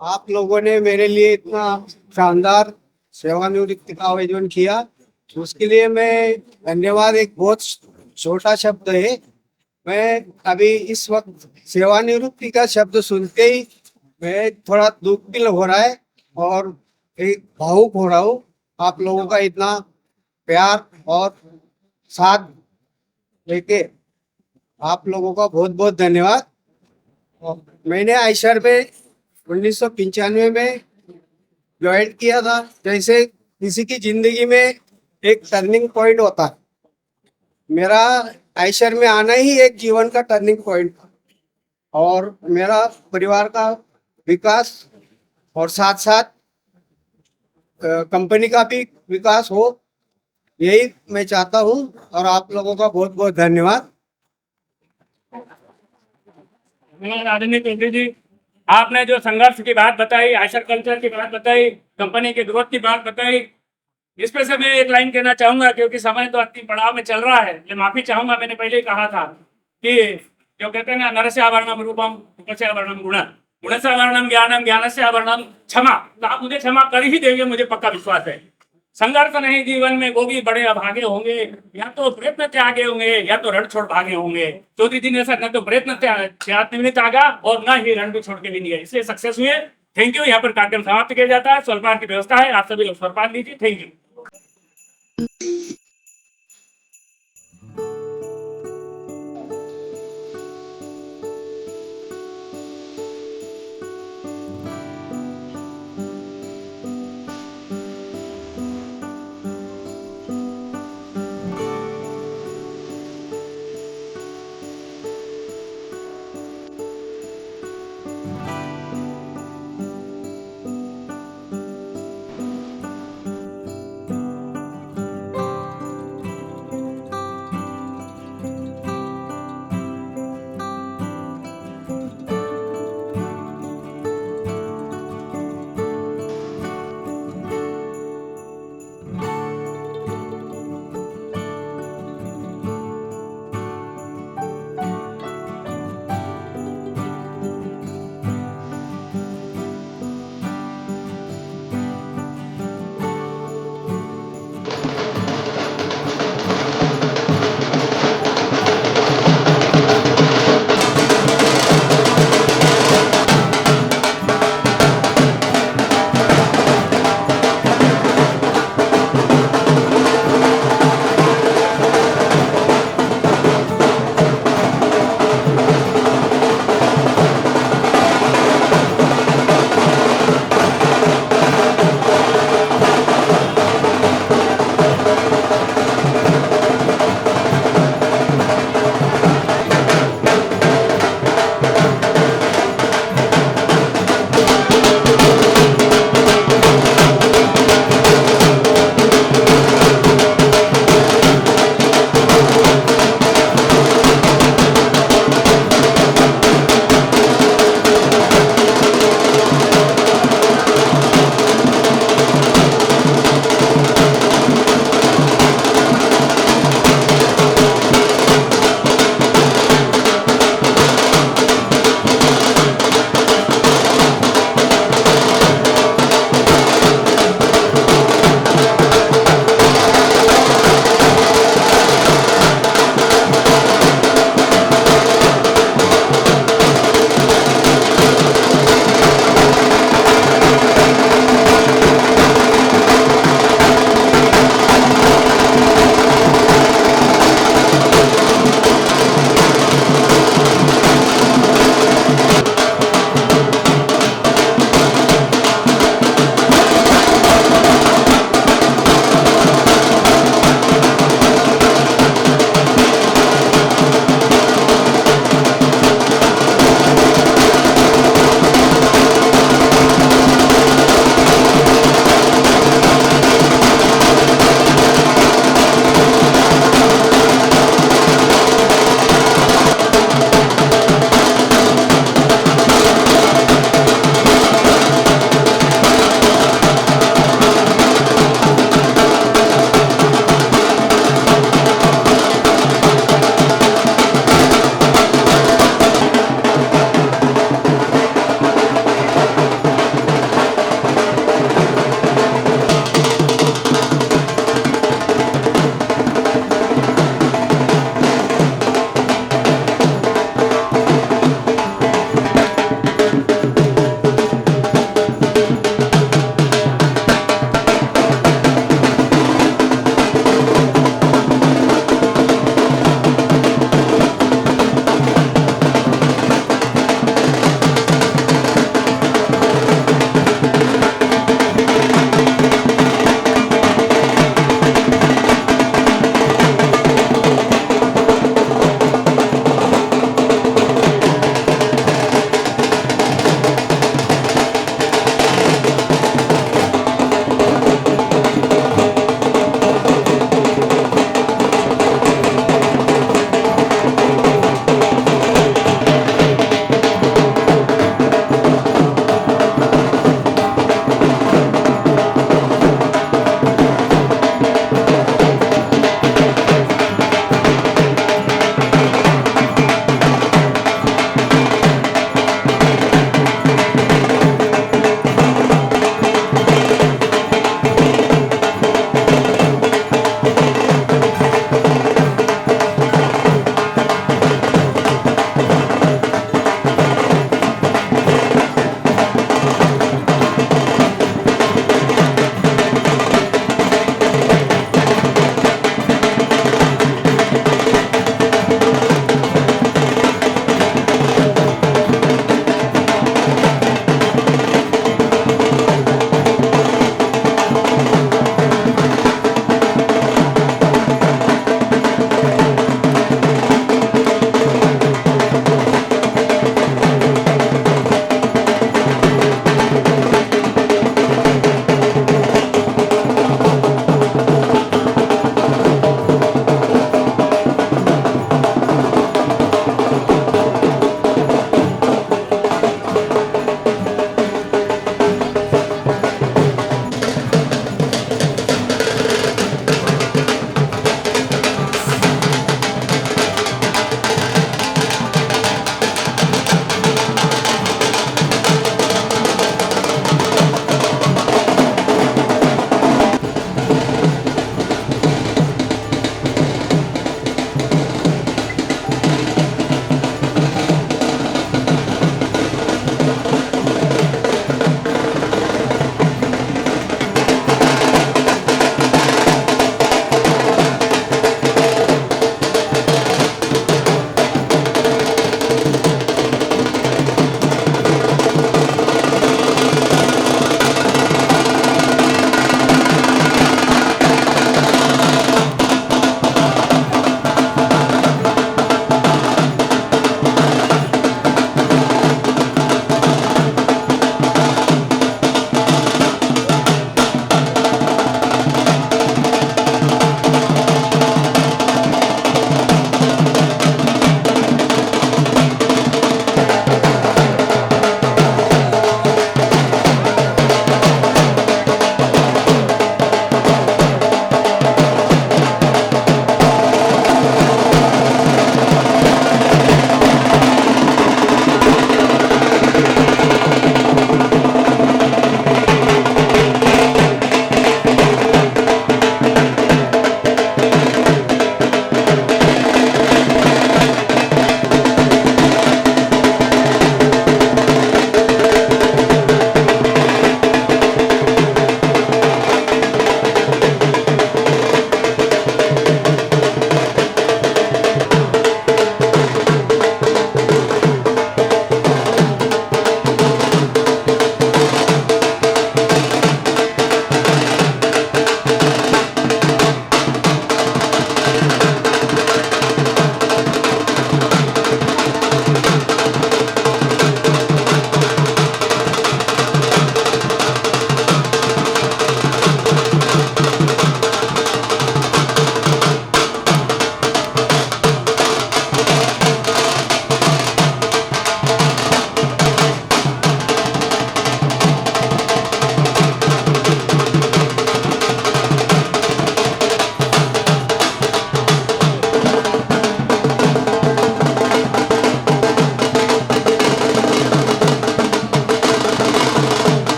आप लोगों ने मेरे लिए इतना शानदार सेवानिवृत्ति का आयोजन किया, उसके लिए मैं धन्यवाद। एक बहुत छोटा शब्द है। मैं अभी इस वक्त सेवानिवृत्ति का शब्द सुनते ही मैं थोड़ा दुख दिल हो रहा है और एक भावुक हो रहा हूँ। आप लोगों का इतना प्यार और साथ लेके आप लोगों का बहुत बहुत धन्यवाद। और मैंने आयशर में 1995 में ज्वाइन किया था। जैसे किसी की जिंदगी में एक टर्निंग पॉइंट होता है, मेरा आयशर में आना ही एक जीवन का टर्निंग पॉइंट था। और मेरा परिवार का विकास और साथ साथ कंपनी का भी विकास हो, यही मैं चाहता हूँ। और आप लोगों का बहुत बहुत धन्यवाद। राजनीति चौधरी जी, आपने जो संघर्ष की बात बताई, आयशर कल्चर की बात बताई, कंपनी की ग्रोथ की बात बताई, इस पे से मैं एक लाइन कहना चाहूंगा, क्योंकि समय तो अंतिम पड़ाव में चल रहा है। ये माफी चाहूंगा, मैंने पहले ही कहा था कि जो कहते हैं ना, नरस्य आवर्णम रूपम रूपस्य आवर्णम गुण, गुणस्य आवर्णम ज्ञानम ज्ञानस्य आवर्णम क्षमा। तो आप मुझे क्षमा कर ही देंगे, मुझे पक्का विश्वास है। संघर्ष नहीं जीवन में वो भी बड़े अभागे होंगे, या तो प्रयत्न त्यागे होंगे या तो रण छोड़ भागे होंगे। चौधरी जी ने ऐसा न तो प्रयत्न त्यागा और न ही रण भी छोड़ के भी नहीं गए, इसलिए सक्सेस हुए। Thank you. यहाँ पर कार्यक्रम समाप्त किया जाता है। स्वल्पान की व्यवस्था है, आप सभी लोग स्वल्पान लीजिए। Thank you.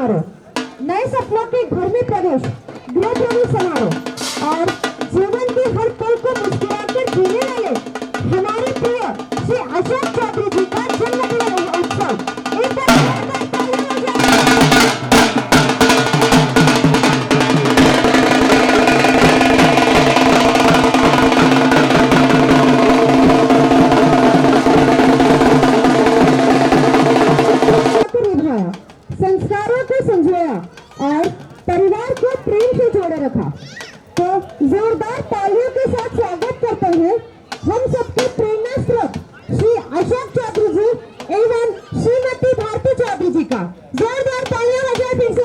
समारोह, नए सपनों के घर में प्रवेश, गृह प्रवेश समारोह और जीवन के हर पल को मुस्कुराकर जीने वाले हमारे प्रिय श्री अशोक चौधरी जी का जन्मदिन उत्सव। एक बार जोरदार तालियां हो जाए। को निभाया, संस्कारों को संजोया और परिवार को प्रेम से जोड़े रखा। तो जोरदार तालियों के साथ स्वागत करते हैं हम सबके प्रेरणा स्रोत श्री अशोक चौधरी जी एवं श्रीमती भारती चौधरी जी का। जोरदार तालियां हो जाए फिर से।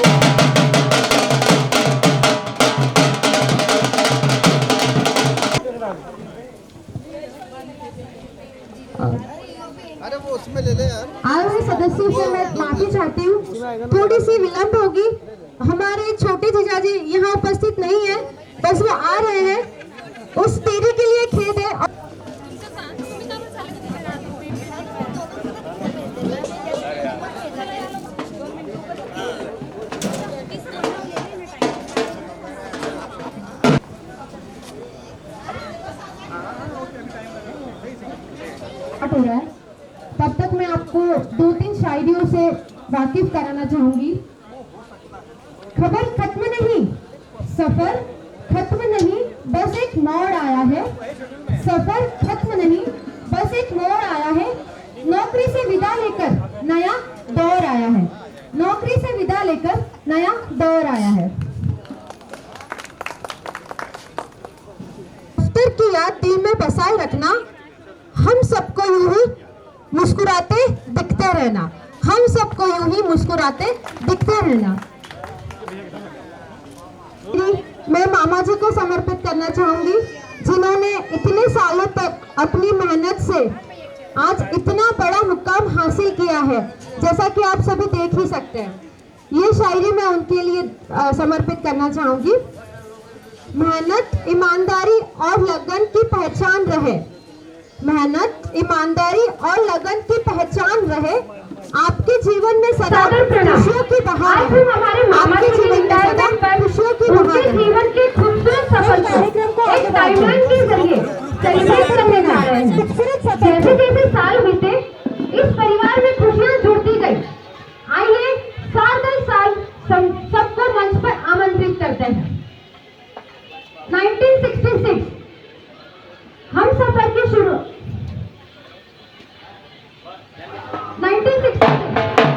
अरे वो उसमें ले ले यार। आए हुए सदस्यों से मैं माफी चाहती हूँ, थोड़ी सी विलंब होगी। हमारे छोटे जीजाजी यहाँ उपस्थित नहीं है, बस वो आ रहे हैं, उस देरी के लिए खेद है। हो रहा है, तब तक मैं आपको 2-3 शायरियों से वाकिफ कराना चाहूंगी। खबर खत्म नहीं, सफर खत्म नहीं, बस एक मोड़ आया है। सफर खत्म नहीं, बस एक मोड़ आया है। नौकरी से विदा लेकर नया दौर आया है। नौकरी से विदा लेकर नया दौर आया है। दफ्तर की याद दिल में बसाए रखना, हम सबको यूं ही मुस्कुराते दिखते रहना। हम सबको यूं ही मुस्कुराते दिखते रहना। मैं मामा जी को समर्पित करना चाहूंगी, जिन्होंने इतने सालों तक अपनी मेहनत से आज इतना बड़ा मुकाम हासिल किया है, जैसा कि आप सभी देख ही सकते हैं। ये शायरी मैं उनके लिए समर्पित करना चाहूंगी। मेहनत, ईमानदारी और लगन की पहचान रहे। मेहनत, ईमानदारी और लगन की पहचान रहे। आपके जीवन में सदा खुशियों की बहार है। आपके जीवन में सदा खुशियों की बहार है। जीवन के खूबसूरत सफर को एक टाइमलाइन के जरिए सेलिब्रेट करने जा रहे हैं। जैसे जैसे साल बीते, इस परिवार में खुशियां जुड़ती गई। आइए साल दर साल सबको मंच पर आमंत्रित करते हैं। 1966 हम सफर की शुरू 1966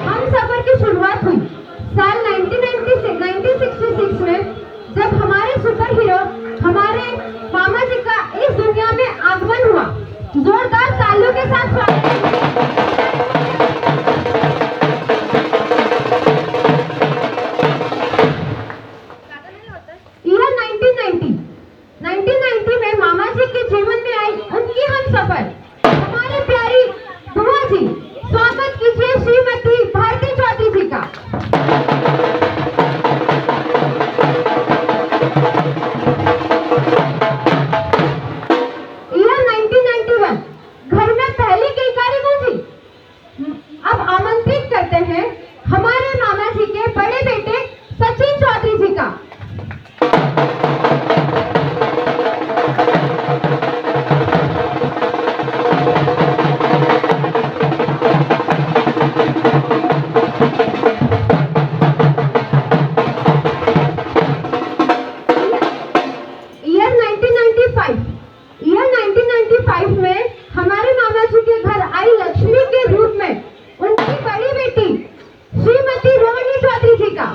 हम सफर की शुरुआत हुई। साल 1966 में जब हमारे सुपर हीरो हमारे मामा जी का इस दुनिया में आगमन हुआ। जोरदार तालियों के साथ स्वागत। ईयर 1990 में मामा जी के जीवन में आई उनकी हम सफर। हमारी प्यारी बुआ जी, स्वागत कीजिए श्रीमती भारती चौधरी जी का। ईयर 1991 घर में पहली किलकारी गूंजी। अब आमंत्रित करते हैं हमारे मामा जी के बड़े बेटे सचिन चौधरी जी का। ईयर 1995 में हमारे मामा जी के घर आई लक्ष्मी के रूप में उनकी बड़ी बेटी श्रीमती रोहिणी चौधरी जी का।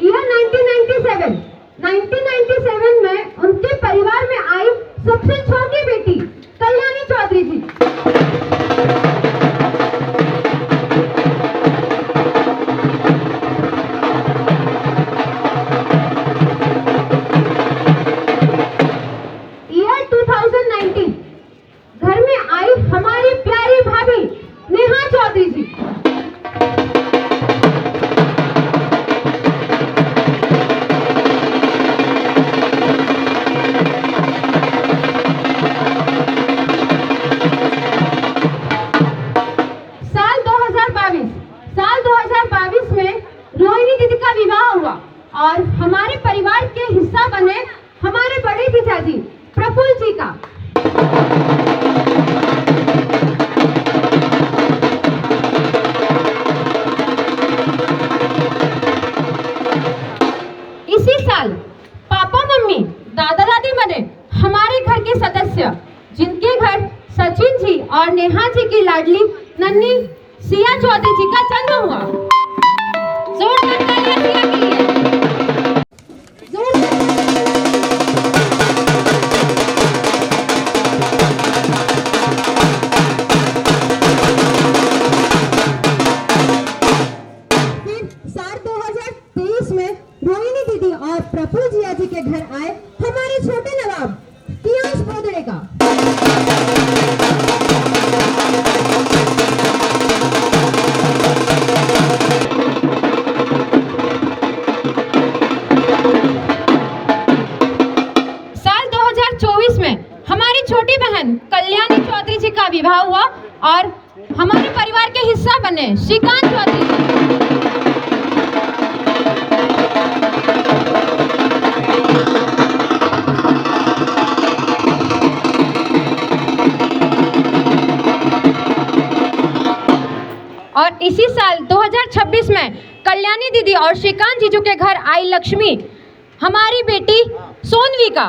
ईयर 1997 में उनके परिवार में आई सबसे छोटी बेटी कल्याणी चौधरी जी। ईयर 2019 घर में आई हमारी प्यारी भाभी नेहा चौधरी जी। सदस्य जिनके घर सचिन जी और नेहा जी की लाडली नन्ही सिया चौधरी जी का जन्म हुआ। जोरदार तालियां सिया के लिए। फिर साल 2023 में रोहिणी दीदी और प्रफुल्ल जिया जी के घर आए हमारे छोटे नवाब पियांश बोदड़े का। साल 2024 में हमारी छोटी बहन कल्याणी चौधरी जी का विवाह हुआ और हमारे परिवार के हिस्सा बने श्रीकांत चौधरी जी। और इसी साल 2026 में कल्याणी दीदी और श्रीकांत जीजू के घर आई लक्ष्मी हमारी बेटी सोनवी का।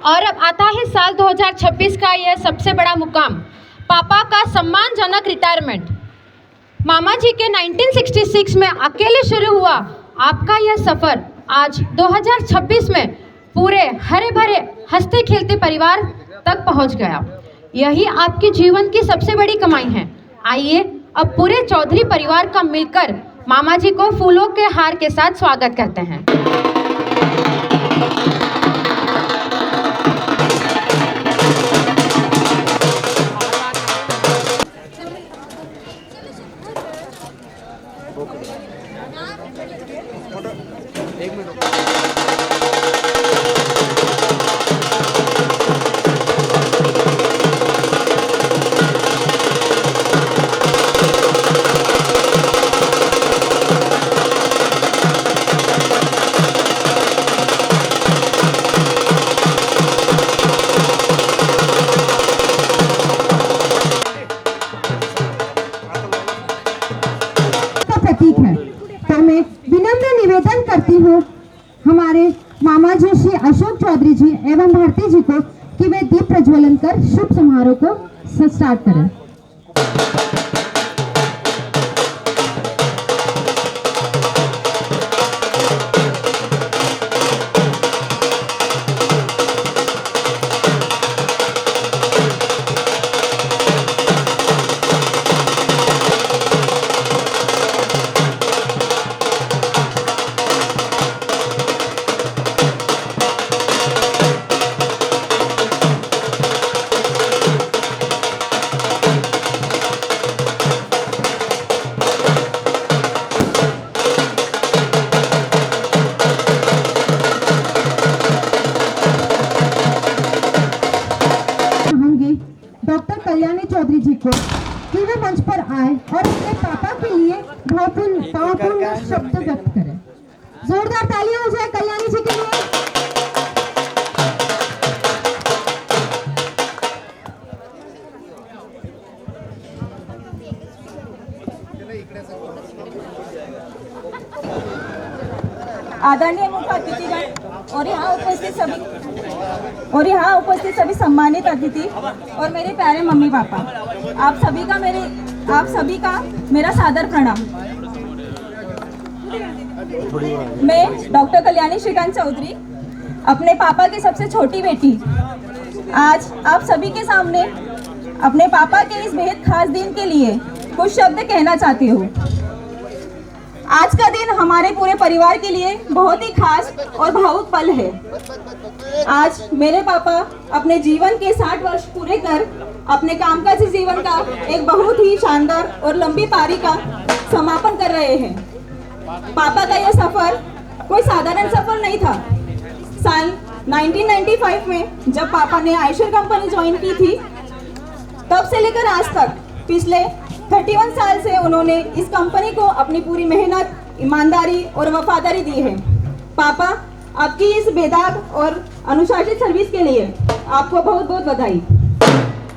और अब आता है साल 2026 का यह सबसे बड़ा मुकाम, पापा का सम्मानजनक रिटायरमेंट। मामा जी के 1966 में अकेले शुरू हुआ आपका यह सफर आज 2026 में पूरे हरे भरे हंसते खेलते परिवार तक पहुंच गया। यही आपके जीवन की सबसे बड़ी कमाई है। आइए अब पूरे चौधरी परिवार का मिलकर मामा जी को फूलों के हार के साथ स्वागत करते हैं। प्रतीक है तो मैं विनम्र निवेदन करती हूँ हमारे मामा जी श्री अशोक चौधरी जी एवं भारती जी को कि वे दीप प्रज्वलन कर शुभ समारोह को स्टार्ट करें। डॉक्टर कल्याणी चौधरी जी को कि वे मंच पर आए और अपने पापा के लिए भावपूर्ण शब्द व्यक्त करें। जोरदार तालियां हो जाए कल्याणी जी के लिए। आदरणीय मुख्य अतिथिगण और यहाँ उपस्थित सभी सम्मानित अतिथि और मेरे प्यारे मम्मी पापा, आप सभी का मेरा सादर प्रणाम। मैं डॉक्टर कल्याणी श्रीकांत चौधरी, अपने पापा की सबसे छोटी बेटी, आज आप सभी के सामने अपने पापा के इस बेहद खास दिन के लिए कुछ शब्द कहना चाहती हूँ। आज का दिन हमारे पूरे परिवार के लिए बहुत ही खास और भावुक पल है। आज मेरे पापा अपने जीवन के 60 वर्ष पूरे कर अपने कामकाजी जीवन का एक बहुत ही शानदार और लंबी पारी का समापन कर रहे हैं। पापा का यह सफर कोई साधारण सफर नहीं था। साल 1995 में जब पापा ने आयशर कंपनी ज्वाइन की थी, तब से लेकर आज तक पिछले 31 साल से उन्होंने इस कंपनी को अपनी पूरी मेहनत, ईमानदारी और वफादारी दी है। पापा आपकी इस बेदाग और अनुशासित सर्विस के लिए आपको बहुत बहुत बधाई।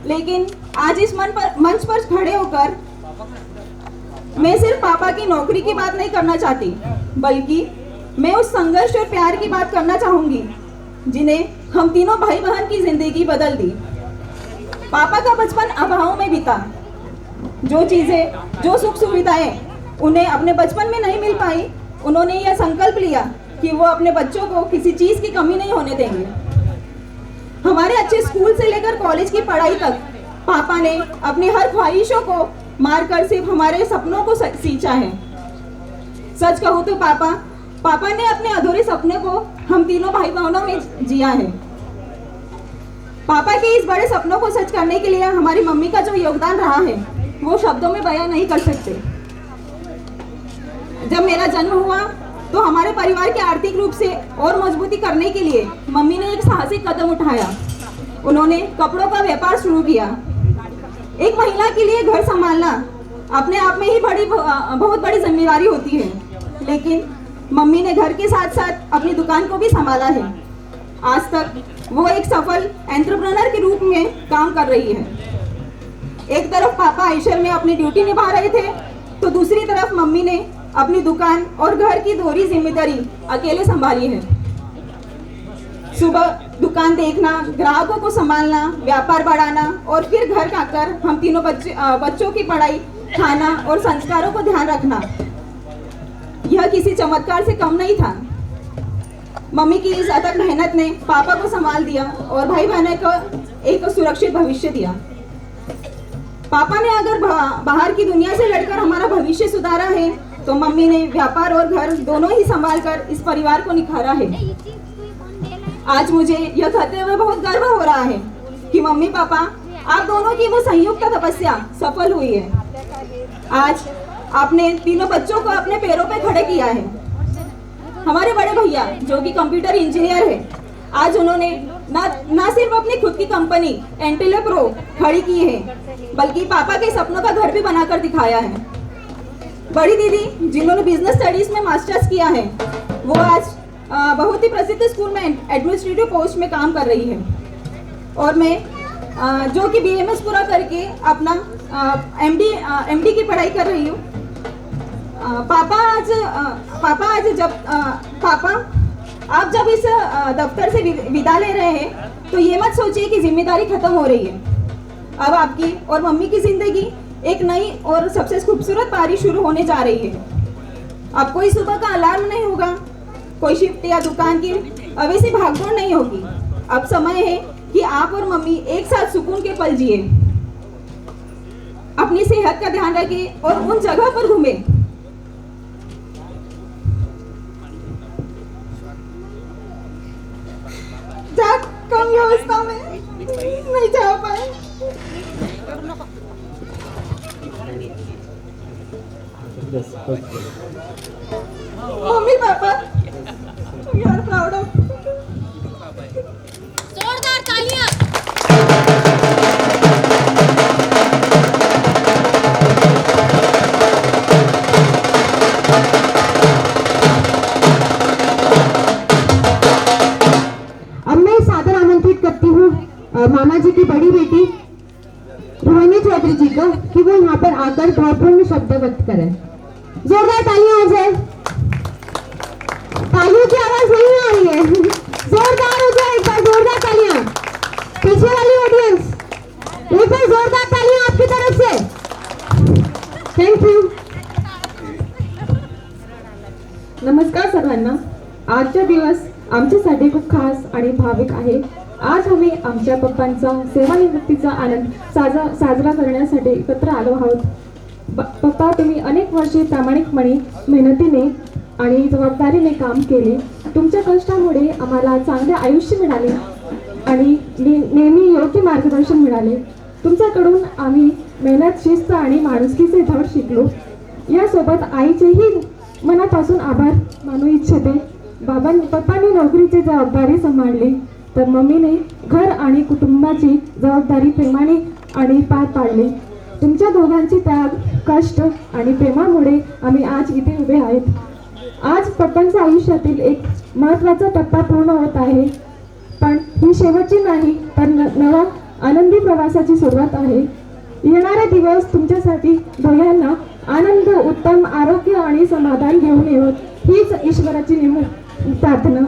लेकिन आज इस मंच पर खड़े होकर मैं सिर्फ पापा की नौकरी की बात नहीं करना चाहती, बल्कि मैं उस संघर्ष और प्यार की बात करना चाहूंगी जिन्हें हम तीनों भाई बहन की जिंदगी बदल दी। पापा का बचपन अभाव में बीता। जो चीजें, जो सुख सुविधाएं उन्हें अपने बचपन में नहीं मिल पाई, उन्होंने यह संकल्प लिया कि वो अपने बच्चों को किसी चीज की कमी नहीं होने देंगे। हमारे अच्छे स्कूल से लेकर कॉलेज की पढ़ाई तक पापा ने अपनी हर ख्वाहिशों को मारकर सिर्फ हमारे सपनों को सींचा है। सच कहूँ तो पापा ने अपने अधूरे सपने को हम तीनों भाई बहनों में जिया है। पापा के इस बड़े सपनों को सच करने के लिए हमारी मम्मी का जो योगदान रहा है वो शब्दों में बयां नहीं कर सकते। जब मेरा जन्म हुआ तो हमारे परिवार के आर्थिक रूप से और मजबूती करने के लिए मम्मी ने एक साहसिक कदम उठाया। उन्होंने कपड़ों का व्यापार शुरू किया। एक महिला के लिए घर संभालना अपने आप में ही बहुत बड़ी जिम्मेदारी होती है, लेकिन मम्मी ने घर के साथ साथ अपनी दुकान को भी संभाला है। आज तक वो एक सफल एंटरप्रेन्योर के रूप में काम कर रही है। एक तरफ पापा आयशर में अपनी ड्यूटी निभा रहे थे, तो दूसरी तरफ मम्मी ने अपनी दुकान और घर की दोहरी जिम्मेदारी अकेले संभाली है। सुबह दुकान देखना, ग्राहकों को संभालना, व्यापार बढ़ाना और फिर घर आकर हम तीनों बच्चों की पढ़ाई, खाना और संस्कारों को ध्यान रखना, यह किसी चमत्कार से कम नहीं था। मम्मी की इस अथक मेहनत ने पापा को संभाल दिया और भाई बहनों को एक सुरक्षित भविष्य दिया। पापा ने अगर बाहर की दुनिया से लड़कर हमारा भविष्य सुधारा है, तो मम्मी ने व्यापार और घर दोनों ही संभाल कर इस परिवार को निखारा है। आज मुझे यह कहते हुए बहुत गर्व हो रहा है कि मम्मी पापा आप दोनों की वो संयुक्त तपस्या सफल हुई है। आज आपने तीनों बच्चों को अपने पैरों पे खड़े किया है। हमारे बड़े भैया जो कि कंप्यूटर इंजीनियर है, आज उन्होंने ना सिर्फ अपनी खुद की कंपनी एंटेले प्रो खड़ी की है, बल्कि पापा के सपनों का घर भी बनाकर दिखाया है। बड़ी दीदी जिन्होंने बिजनेस स्टडीज में मास्टर्स किया है, वो आज बहुत ही प्रसिद्ध स्कूल में एडमिनिस्ट्रेटिव पोस्ट में काम कर रही है। और मैं जो कि BMS पूरा करके अपना MD की पढ़ाई कर रही हूँ। पापा आप जब इस दफ्तर से विदा ले रहे हैं, तो ये मत सोचिए कि जिम्मेदारी खत्म हो रही है। अब आपकी और मम्मी की जिंदगी एक नई और सबसे खूबसूरत पारी शुरू होने जा रही है। अब कोई सुबह का अलार्म नहीं होगा, कोई शिफ्ट या दुकान की अवैसी भागदौड़ नहीं होगी। अब समय है कि आप और मम्मी एक साथ सुकून के पल जिए, अपनी सेहत का ध्यान रखें और उन जगह पर घूमें जहाँ कम व्यवस्था में नहीं जा पाए। Mummy papa, we are proud of you. जोरदार तालियां। अब मैं सादर आमंत्रित करती हूँ मामा जी की बड़ी बेटी रोहिणी चौधरी जी को कि वो यहाँ पर आकर भावपूर्ण शब्द व्यक्त करें। जोरदार तालियां हो जाए। तालियों की आवाज नहीं आ रही है, जोरदार हो जाए एक बार, जोरदार तालियां। पीछे वाली ऑडियंस एक बार जोरदार तालियां आपकी तरफ से। Thank you. नमस्कार सर्वांना। आजचा दिवस आमच्यासाठी खूप खास आणि भाविक आहे। आज आम्ही आमच्या पप्पांचा सेवानिवृत्तीचा आनंद साजरा करण्यासाठी एकत्र आलो आहोत। पप्पा, तुम्ही अनेक वर्षे प्रामाणिकपणे, मेहनतीने आणि जबाबदारीने काम केले। तुमच्या कष्टामुळे आम्हाला चांगले आयुष्य मिळाले आणि नेहमी योग्य मार्गदर्शन मिळाले। तुमच्याकडून आम्ही मेहनत, शिस्त आणि माणुसकीचे धड शिकलो। यासोबत आईचेही मनापासून आभार मानू इच्छिते। पप्पांनी नोकरीची जबाबदारी सांभाळली, तर मम्मीने घर आणि कुटुंबाची जबाबदारी प्रेमाने आणि पार पाडली। तुमच्या दोघांची त्याग, कष्ट आणि प्रेमामुळे आम्ही आज इथे उभे आहेत। आज पप्पांच्या आयुष्यातील एक महत्त्वाचा टप्पा पूर्ण होत आहे, पण ही शेवटची नाही तर नवा आनंदी प्रवासाची सुरुवात आहे. येणारे दिवस तुमच्यासाठी दोघांना आनंद, उत्तम आरोग्य आणि समाधान घेऊन येवोत हीच ईश्वराची प्रार्थना.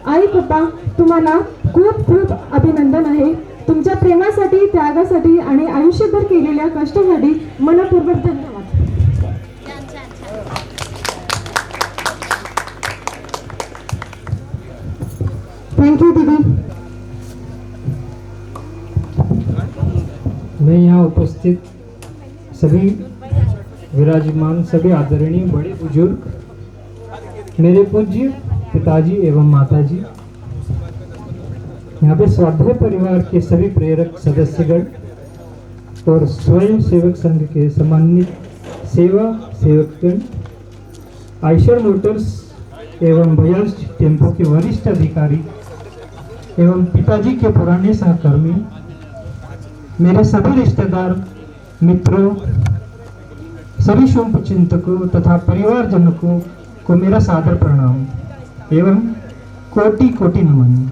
आई पप्पा, तुम्हाला खूप खूप अभिनंदन आहे. तुमच्या प्रेमासाठी, त्यागासाठी आणि आयुष्यभर केलेल्या कष्टासाठी मनपूर्वक धन्यवाद. थँक्यू दीदी. मैं यहाँ उपस्थित सभी विराजमान सभी आदरणीय बड़े बुजुर्ग, मेरे पूज्य पिताजी एवं माताजी, यहाँ पे स्वाध्याय परिवार के सभी प्रेरक सदस्यगण और स्वयं सेवक संघ के सम्मानित सेवा सेवकगण, आयशर मोटर्स एवं बजाज टेम्पो के वरिष्ठ अधिकारी एवं पिताजी के पुराने सहकर्मी, मेरे सभी रिश्तेदार, मित्रों, सभी शुभ चिंतकों तथा परिवारजनों को मेरा सादर प्रणाम एवं कोटि कोटि नमन।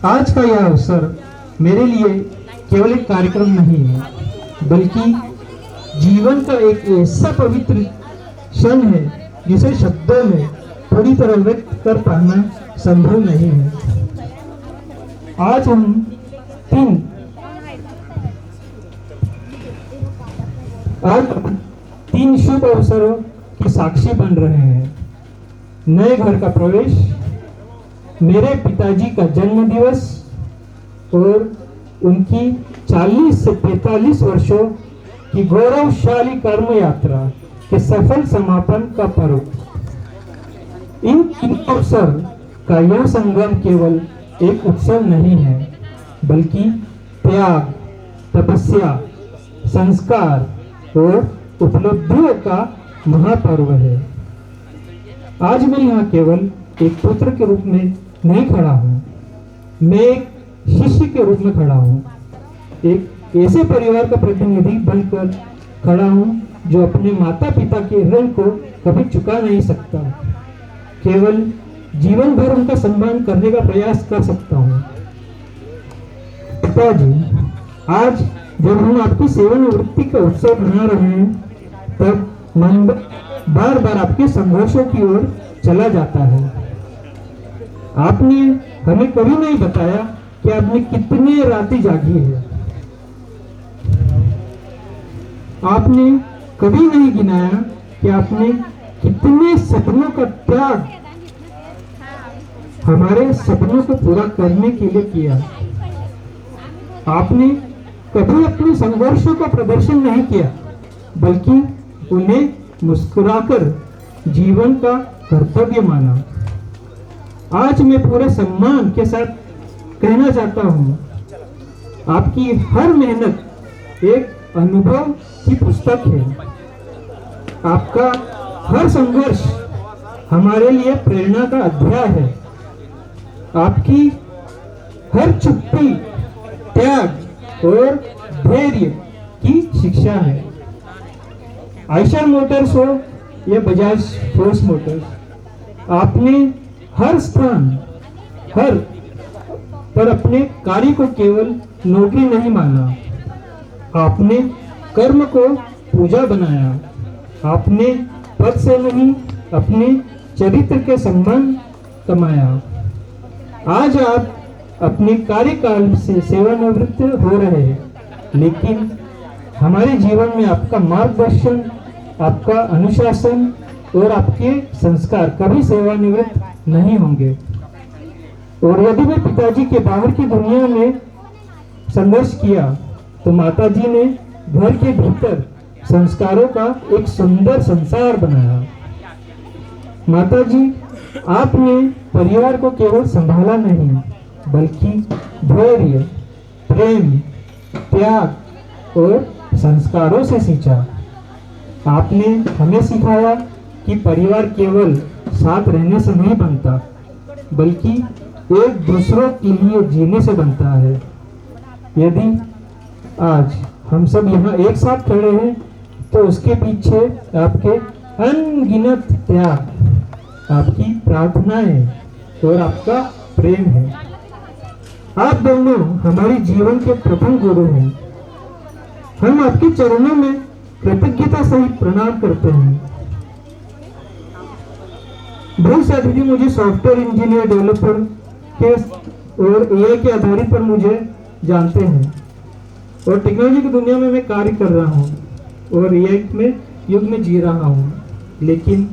आज का यह अवसर मेरे लिए केवल एक कार्यक्रम नहीं है, बल्कि जीवन का एक ऐसा पवित्र क्षण है जिसे शब्दों में पूरी तरह व्यक्त कर पाना संभव नहीं है। आज हम तीन शुभ अवसरों के साक्षी बन रहे हैं। नए घर का प्रवेश, मेरे पिताजी का जन्म दिवस और उनकी 40 से 45 वर्षों की गौरवशाली कर्म यात्रा के सफल समापन का पर्व। इन तीन अवसर का यह संगम केवल एक उत्सव नहीं है, बल्कि त्याग, तपस्या, संस्कार और उपलब्धियों का महापर्व है। आज मैं यहाँ केवल एक पुत्र के रूप में नहीं खड़ा हूँ, मैं एक शिष्य के रूप में खड़ा हूँ, एक ऐसे परिवार का प्रतिनिधि बनकर खड़ा हूँ जो अपने माता पिता के ऋण को कभी चुका नहीं सकता, केवल जीवन भर उनका सम्मान करने का प्रयास कर सकता हूँ। पिताजी, आज जब हम आपकी सेवानिवृत्ति का उत्सव मना रहे हैं, तब मन बार बार आपके संघर्षों की ओर चला जाता है। आपने हमें कभी नहीं बताया कि आपने कितने रातें जागी है। आपने कभी नहीं गिनाया कि आपने कितने सपनों का त्याग हमारे सपनों को पूरा करने के लिए किया। आपने कभी अपने संघर्षों का प्रदर्शन नहीं किया, बल्कि उन्हें मुस्कुराकर जीवन का कर्तव्य माना। आज मैं पूरे सम्मान के साथ कहना चाहता हूँ, आपकी हर मेहनत एक अनुभव की पुस्तक है। आपका हर संघर्ष हमारे लिए प्रेरणा का अध्याय है। आपकी हर चुप्पी त्याग और धैर्य की शिक्षा है। आयशर मोटर्स हो या बजाज फोर्स मोटर्स, आपने हर स्थान हर पर अपने कार्य को केवल नौकरी नहीं माना, आपने कर्म को पूजा बनाया। आपने पद से नहीं, अपने चरित्र के सम्मान कमाया। आज आप अपने कार्यकाल से सेवानिवृत्त हो रहे हैं, लेकिन हमारे जीवन में आपका मार्गदर्शन, आपका अनुशासन और आपके संस्कार कभी सेवानिवृत्त नहीं होंगे। और यदि मैं पिताजी के बाहर की दुनिया में संघर्ष किया, तो माताजी ने घर के भीतर संस्कारों का एक सुंदर संसार बनाया। माताजी, आपने परिवार को केवल संभाला नहीं, बल्कि धैर्य, प्रेम, त्याग और संस्कारों से सींचा। आपने हमें सिखाया कि परिवार केवल साथ रहने से नहीं बनता, बल्कि एक दूसरों के लिए जीने से बनता है। यदि आज हम सब यहाँ एक साथ खड़े हैं, तो उसके पीछे आपके अनगिनत त्याग, आपकी प्रार्थनाएं और आपका प्रेम है। आप दोनों हमारे जीवन के प्रथम गुरु हैं। हम आपके चरणों में कृतज्ञता सहित प्रणाम करते हैं। बहुत से अतिथि मुझे सॉफ्टवेयर इंजीनियर, डेवलपर के और एआई के आधारित पर मुझे जानते हैं और टेक्नोलॉजी की दुनिया में मैं कार्य कर रहा हूँ और एआई में युग में जी रहा हूँ। लेकिन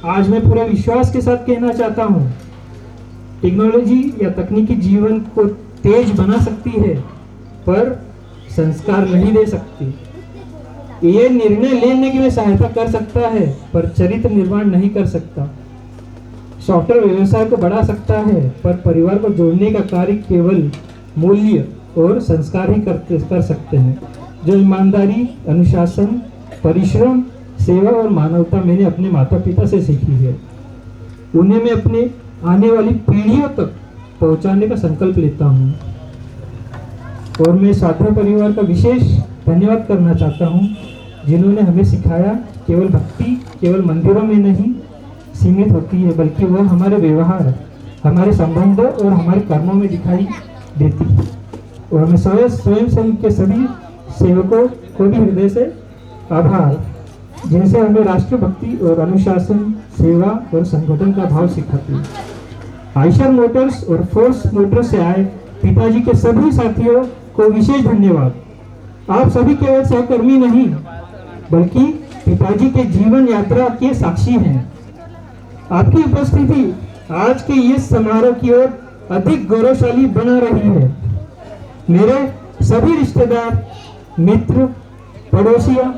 आज मैं पूरे विश्वास के साथ कहना चाहता हूँ, टेक्नोलॉजी या तकनीकी जीवन को तेज बना सकती है पर संस्कार नहीं दे सकती। ये निर्णय लेने की में सहायता कर सकता है पर चरित्र निर्माण नहीं कर सकता। सॉफ्टवेयर व्यवसाय को बढ़ा सकता है पर परिवार को जोड़ने का कार्य केवल मूल्य और संस्कार ही कर सकते हैं। जो ईमानदारी, अनुशासन, परिश्रम, सेवा और मानवता मैंने अपने माता पिता से सीखी है, उन्हें मैं अपने आने वाली पीढ़ियों तक पहुंचाने का संकल्प लेता हूं। और मैं साधना परिवार का विशेष धन्यवाद करना चाहता हूं, जिन्होंने हमें सिखाया केवल भक्ति केवल मंदिरों में नहीं सीमित होती है, बल्कि वह हमारे व्यवहार, हमारे संबंधों और हमारे कर्मों में दिखाई देती है। और मैं स्वयं संघ के सभी सेवकों को भी हृदय से आभार, जिनसे हमें राष्ट्रभक्ति और अनुशासन, सेवा और संगठन का भाव सिखाती है। आयशर मोटर्स और फोर्स मोटर्स से आए पिताजी के सभी साथियों को विशेष धन्यवाद। आप सभी केवल सहकर्मी नहीं बल्कि पिताजी के जीवन यात्रा के साक्षी हैं। आपकी उपस्थिति आज के इस समारोह की ओर अधिक गौरवशाली बना रही है। मेरे सभी रिश्तेदार, मित्र, पड़ोसियों,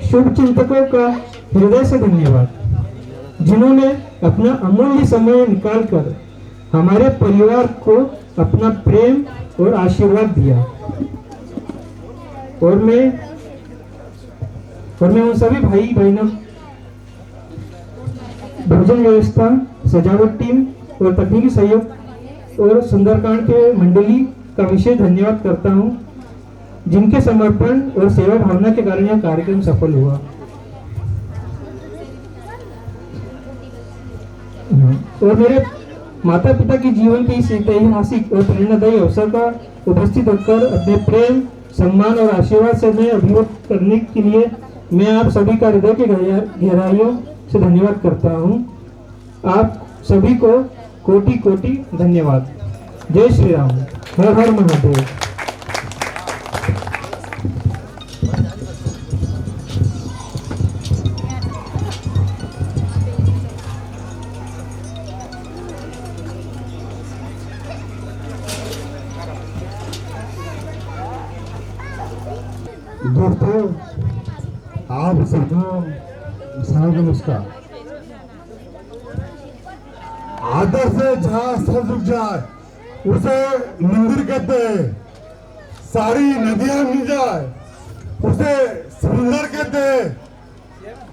शुभचिंतकों का हृदय से धन्यवाद, जिन्होंने अपना अमूल्य समय निकालकर हमारे परिवार को अपना प्रेम और आशीर्वाद दिया। और मैं उन सभी भाई बहनों, भोजन व्यवस्था, सजावट टीम और तकनीकी सहयोग और सुंदरकांड के मंडली का विशेष धन्यवाद करता हूं, जिनके समर्पण और सेवा भावना के कारण यह कार्यक्रम सफल हुआ। और मेरे माता पिता के जीवन के इस ऐतिहासिक और प्रेरणादायी अवसर का उपस्थित होकर अपने प्रेम, सम्मान और आशीर्वाद से मैं अभिव्यक्त करने के लिए मैं आप सभी का हृदय के गहराइयों से धन्यवाद करता हूं। आप सभी को कोटि कोटि धन्यवाद। जय श्री राम। हर हर महादेव। दोस्तों, आप सबको नमस्कार। आदर से जहाँ सर झुक जाए उसे मंदिर कहते हैं, सारी नदियां मिल जाए उसे समुंदर कहते हैं,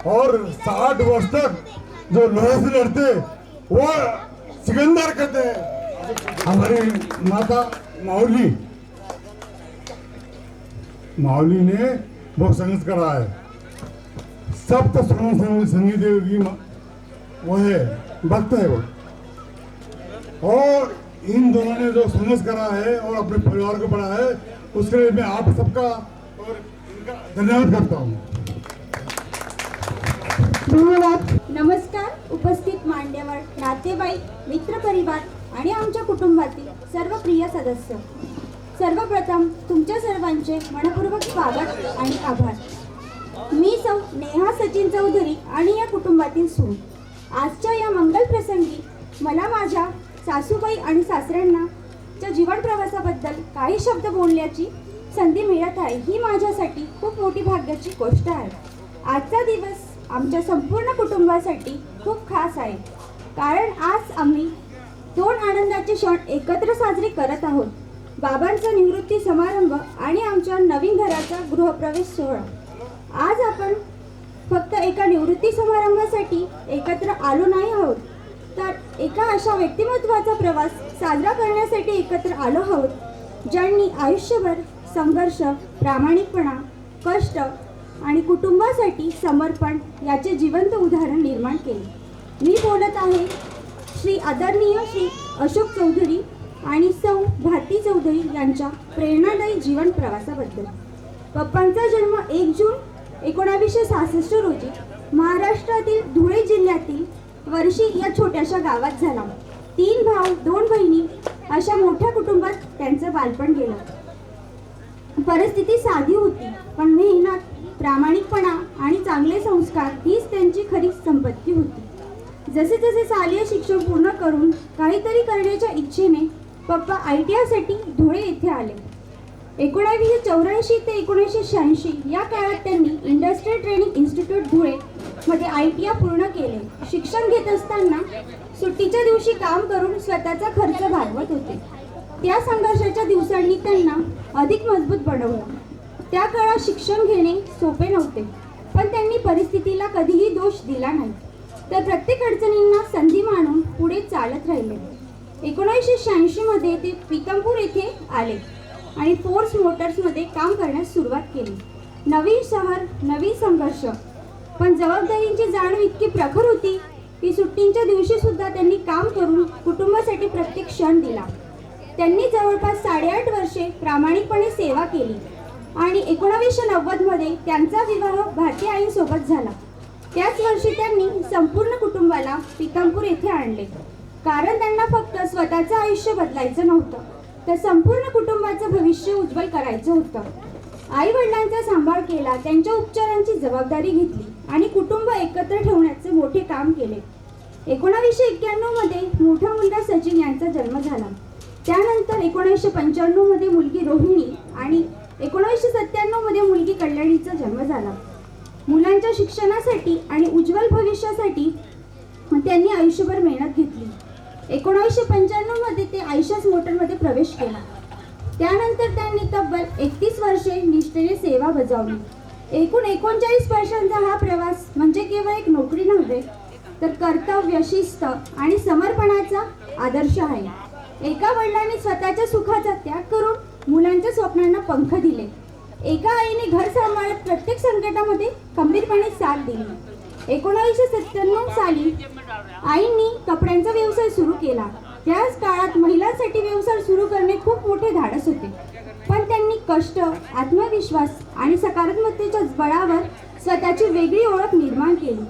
और 60 वर्ष तक जो लोहे से लड़ते वो सिकंदर कहते हैं। हमारी माता माउली ने बहुत संघर्ष करा है। सब तो संगी देव की वो है, भक्त है वो, और इन दोनों ने जो संघर्ष करा है और अपने परिवार को बढ़ाया है, उसके लिए मैं आप सबका और इनका धन्यवाद करता हूँ। धन्यवाद। नमस्कार उपस्थित मान्यवर, नातेवाईक, मित्र परिवार आणि आमच्या कुटुंबातील सर्व प्रिय सदस्य, सर्वप्रथम तुमच्या सर्वांचे मनपूर्वक स्वागत आणि आभार। मी सौ नेहा सचिन चौधरी आणि या कुटुंबातील सून। आजच्या या मंगल प्रसंगी मला माझ्या सासूबाई आणि सासऱ्यांना च्या जीवन प्रवासाबद्दल काही शब्द बोलण्याची संधी मिळत आहे, ही माझ्यासाठी खूप मोठी भाग्याची गोष्ट आहे। आजचा दिवस आमच्या संपूर्ण कुटुंबासाठी खूप खास आहे, कारण आज आम्ही 2 आनंदाचे क्षण एकत्र साजरे करत आहोत। बाबांचा निवृत्ती समारंभ आणि आमच्या नवीन घराचा गृहप्रवेश सोहळा। आज आपण फक्त एका निवृत्ती समारंभासाठी एकत्र आलो नाही आहोत, तर एका अशा व्यक्तिमत्वाचा प्रवास साजरा करण्यासाठी एकत्र आलो आहोत, ज्यांनी आयुष्यभर संघर्ष, प्रामाणिकपणा, कष्ट आणि कुटुंबासाठी समर्पण याचे जिवंत उदाहरण निर्माण केले. मी बोलत आहे श्री आदरणीय श्री अशोक चौधरी आणि सौ भारती चौधरी यांच्या प्रेरणादायी जीवन प्रवासाबद्दल. पप्पांचा जन्म 1 जून 1966 रोजी महाराष्ट्रातील धुळे जिल्ह्यातील वर्षी या छोट्याशा गावात झाला. 3 भाऊ 2 बहिणी अशा मोठ्या कुटुंबात त्यांचं बालपण गेलं. परिस्थिती साधी होती, पण मेहनत, प्रामाणिकपणा आणि चांगले संस्कार हीच त्यांची खरी संपत्ती होती. जसे जसे शालेय शिक्षण पूर्ण करून काहीतरी करण्याच्या इच्छेने पप्पा ITI साठी धुळे येथे आले. 1984 ते 1986 या काळात त्यांनी इंडस्ट्रियल ट्रेनिंग इन्स्टिट्यूट धुळे मध्ये ITI पूर्ण केले. शिक्षण घेत असताना सुट्टीच्या दिवशी काम करून स्वतःचा खर्च भागवत होते. त्या संघर्षाच्या दिवसांनी त्यांना अधिक मजबूत बनवलं. त्या काळात शिक्षण घेणे सोपे नव्हते, पण त्यांनी परिस्थितीला कधीही दोष दिला नाही, तर प्रत्येक अडचणींना संधी मानून पुढे चालत राहिले. 1986 मध्ये ते पिकमपूर येथे आले आणि फोर्स मोटर्समध्ये काम करण्यास सुरुवात केली. नवीन शहर, नवीन संघर्ष, पण जबाबदारींची जाणीव इतकी प्रखर होती की सुट्टींच्या दिवशी सुद्धा त्यांनी काम करून कुटुंबासाठी प्रत्येक क्षण दिला. त्यांनी जवळपास 8.5 वर्षे प्रामाणिकपणे सेवा केली आणि 1990 मध्ये त्यांचा विवाह भारती आईंसोबत झाला. त्याच वर्षी त्यांनी संपूर्ण कुटुंबाला पिकमपूर येथे आणले, कारण त्यांना फक्त स्वतःचं आयुष्य बदलायचं नव्हतं, तर संपूर्ण कुटुंबाचं भविष्य उज्ज्वल करायचं होतं. आई वडिलांचा सांभाळ केला, त्यांच्या उपचारांची जबाबदारी घेतली आणि कुटुंब एकत्र ठेवण्याचे मोठे काम केले. 1991 मध्ये मोठा मुलगा सचिन यांचा जन्म झाला. त्यानंतर 1995 मध्ये मुलगी रोहिणी आणि 1997 मध्ये मुलगी कल्याणीचा जन्म झाला. मुलांच्या शिक्षणासाठी आणि उज्ज्वल भविष्यासाठी त्यांनी आयुष्यभर मेहनत घेतली. 1995 मध्ये ते आयशास मोटरमध्ये प्रवेश केला. त्यानंतर त्यांनी तब्बल 31 वर्षे निष्ठेने सेवा बजावली. एकूण 39 वर्षांचा हा प्रवास म्हणजे केवळ एक नोकरी नव्हे, तर कर्तव्य, शिस्त आणि समर्पणाचा आदर्श आहे. एका वडिलांनी स्वतःच्या सुखाचा त्याग करून मुलांच्या स्वप्नांना पंख दिले. एका आईने घर सांभाळत प्रत्येक संकटामध्ये खंबीरपणे साथ दिली. 1997 साली आईंनी कपड्यांचा व्यवसाय सुरू केला. त्याच काळात महिलांसाठी व्यवसाय सुरू करणे खूप मोठे धाडस होते, पण त्यांनी कष्ट, आत्मविश्वास आणि सकारात्मकतेच्या बळावर स्वतःची वेगळी ओळख निर्माण केली.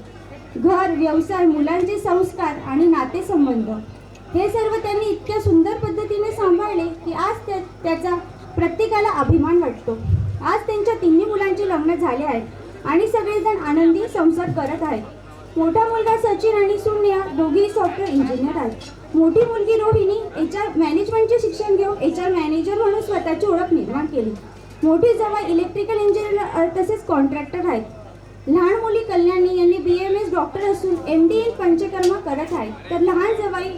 घर, व्यवसाय, मुलांचे संस्कार आणि नातेसंबंध हे सर्व त्यांनी इतक्या सुंदर पद्धतीने सांभाळले की आज त्याचा प्रत्येकाला अभिमान वाटतो. आज त्यांच्या 3 मुलांची लग्न झाले आहेत आणि सगळेजण आनंदी संसार करत आहेत. मोठा मुलगा सचिन आणि सुन्या दोघेही सॉफ्टवेअर इंजिनियर आहेत. मोठी मुलगी रोहिणी HR मॅनेजमेंटचे शिक्षण घेऊन HR मॅनेजर म्हणून स्वतःची ओळख निर्माण केली. मोठी जावई इलेक्ट्रिकल इंजिनियर तसेच कॉन्ट्रॅक्टर आहेत. लहान मुली कल्याणी यांनी BMS डॉक्टर असून MD इन पंचकर्मा करत आहेत, तर लहान जावई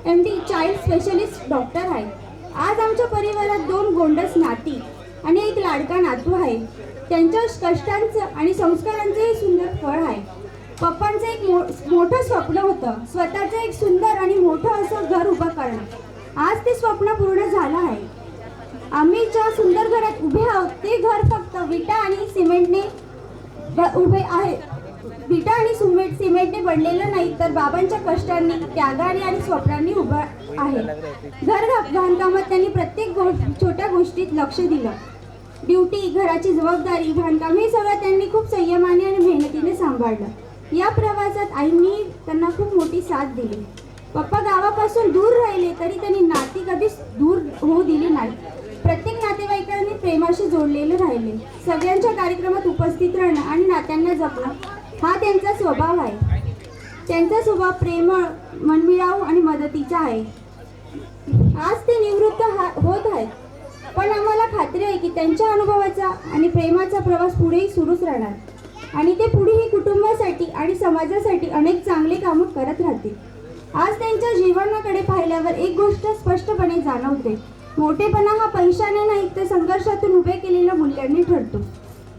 MD चाइल्ड स्पेशलिस्ट डॉक्टर आहेत. आज आमच्या परिवारात 2 गोंडस नाती आणि एक लाडका नातू आहे. त्यांच्या कष्टांचं आणि संस्कारांचं हे सुंदर फळ आहे. पप्पांचं एक मोठं स्वप्न होतं, स्वतःचं एक सुंदर आणि मोठं असं घर उभं करणं. आज ते स्वप्न पूर्ण झालं आहे. आम्ही ज्या सुंदर घरात उभे आहोत ते घर फक्त विटा आणि सिमेंटने उभे आहे. विटा आणि सिमेंटने बनलेलं नाही, तर बाबांच्या कष्टांनी, त्यागाने आणि स्वप्नांनी उभं आहे. घर बांधकामात त्यांनी प्रत्येक छोट्या गोष्टीत लक्ष दिलं. ड्युटी, घराची जबाबदारी, बांधकाम हे सगळं त्यांनी खूप संयमाने आणि मेहनतीने सांभाळलं. या प्रवासात आईंनी त्यांना खूप मोठी साथ दिली. पप्पा गावापासून दूर राहिले तरी त्यांनी नाती कधीच दूर होऊ दिली नाही. प्रत्येक नातेवाईकांनी प्रेमाशी जोडलेले राहिले. सगळ्यांच्या कार्यक्रमात उपस्थित राहणं आणि नात्यांना जपणं हा त्यांचा स्वभाव आहे. त्यांचा स्वभाव प्रेमळ, मनमिळाऊ आणि मदतीचा आहे. आज ते निवृत्त होत आहेत, पण आम्हाला खात्री आहे की त्यांच्या अनुभवाचा आणि प्रेमाचा प्रवास पुढेही सुरूच राहणार आणि ते पुढेही कुटुंबासाठी आणि समाजासाठी अनेक चांगले कामं करत राहतील. आज त्यांच्या जीवनाकडे पाहिल्यावर एक गोष्ट स्पष्टपणे जाणवते, मोठेपणा हा पैशाने नाही तर संघर्षातून उभे केलेल्या मूल्यांनी ठरतो.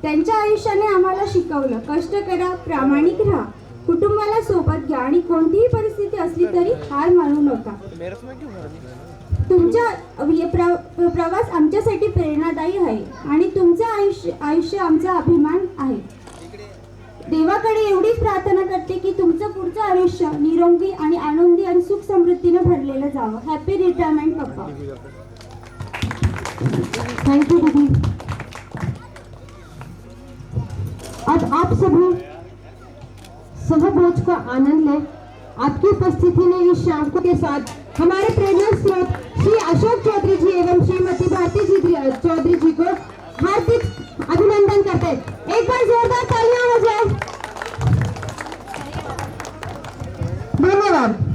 त्यांच्या आयुष्याने आम्हाला शिकवलं, कष्ट करा, प्रामाणिक राहा, कुटुंबाला सोबत घ्या आणि कोणतीही परिस्थिती असली तरी हार मानू नका. तुमचा प्रवास आमच्यासाठी प्रेरणादायी आहे आणि तुमचं आयुष्य आमचा अभिमान आहे. देवाकडे एवढीच प्रार्थना करते की तुमचं पुढचं आयुष्य निरोगी आणि आनंदी आणि सुख समृद्धीने भरलेलं जावं. Happy retirement papa. Thank you दीदी. अब आप सभी सहभोज का आनंद लें. आपकी उपस्थिति ने इस शाम को के साथ हमारे प्रेरणा स्रोत श्री अशोक चौधरी जी एवं श्रीमती भारती जी चौधरी जी को हार्दिक अभिनंदन करते हैं. एक बार जोरदार तालियां हो जाए. धन्यवाद.